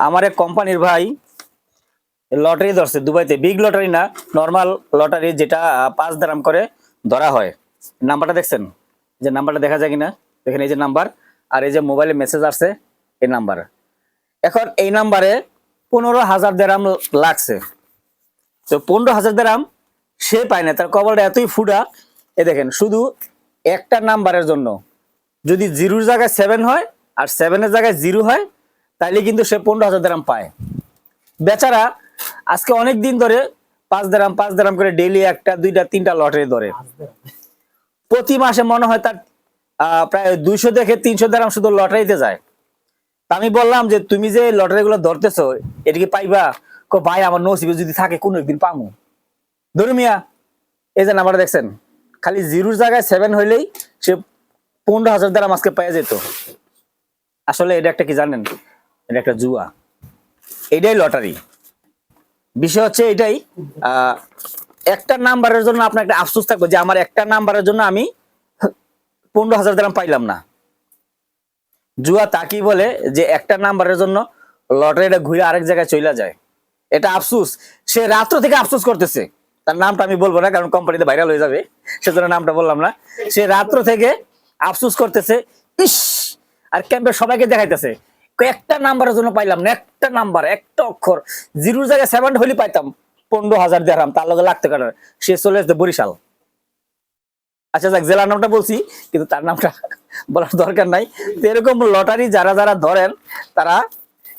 আমার এক কোম্পানির ভাই লটারি ধরছে দুবাইতে, বিগ লটারি না, নর্মাল লটারি, যেটা 5 দিরহাম করে ধরা হয়। নাম্বারটা দেখছেন? যে নাম্বারটা দেখা যায় কিনা দেখেন, এই যে নাম্বার, আর এই যে মোবাইলে মেসেজ আসছে এই নাম্বার। এখন এই নাম্বারে 15,000 দিরহাম লাগছে। তো 15,000 দিরহাম সে পায় না, তার কপালটা এতই ফুটা। এ দেখেন, শুধু একটা নাম্বারের জন্য যদি 0-র জায়গায় 7 হয় আর 7-এর জায়গায় 0 হয়, তাইলে কিন্তু সে 15,000 দিরহাম পায়। বেচারা আজকে অনেক দিন ধরে 5 দিরহাম করে ডেইলি 1টা 2টা 3টা লটারি ধরে। প্রতি মাসে মনে হয় তার প্রায় 200 থেকে 300 দিরহাম শুধু লটারিতে যায়। তা আমি বললাম যে তুমি যে লটারি গুলো ধরতেছো এটা কি পাইবা? ভাই আমার নসিবে যদি থাকে কোনো একদিন পামু। ধরু মিয়া, এই যে নাম্বারটা দেখছেন, খালি 0-র জায়গায় 7 হইলেই সে 15,000 দিরহাম আজকে পাওয়া যেত। আসলে এটা একটা কি জানেন? এটা একটা জুয়া, এটাই লটারি। বিষয় হচ্ছে এটাই, একটা নাম্বারের জন্য আপনার একটা আফসোস থাকবে যে আমার একটা নাম্বারের জন্য আমি 15,000 দিরহাম পাইলাম না। জুয়া তাকেই বলে যে একটা নাম্বারের জন্য লটারিটা ঘুরে আরেক জায়গায় চলে যায়। এটা আফসোস, সে রাত্র থেকে আফসোস করতেছে। তার নামটা আমি বলবো না, কারণ কোম্পানিতে ভাইরাল হয়ে যাবে, সেজন্য নামটা বললাম না। সে রাত্র থেকে আফসোস করতেছে, ইস, আর ক্যাম্পে সবাইকে দেখাইতেছে একটা নাম্বারের জন্য পাইলাম না, একটা নাম্বার, একটা অক্ষর, 0-র জায়গায় 7 হলে পাইতাম 15,000 দিরহাম, তার লগে লাগতে কারণ সে চলে আসছে বরিশাল। আচ্ছা যাক, জেলার নামটা বলছি কিন্তু তার নামটা বলার দরকার নাই। তো এরকম লটারি যারা যারা ধরেন তারা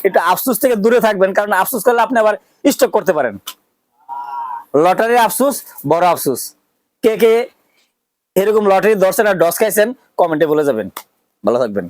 এটা আফসোস থেকে দূরে থাকবেন, কারণ আফসোস করলে আপনি আবার স্টক করতে পারেন। লটারির আফসোস বড় আফসোস। কে কে এরকম লটারি ধরছেন আর ডস খাইছেন কমেন্টে বলে যাবেন। ভালো থাকবেন।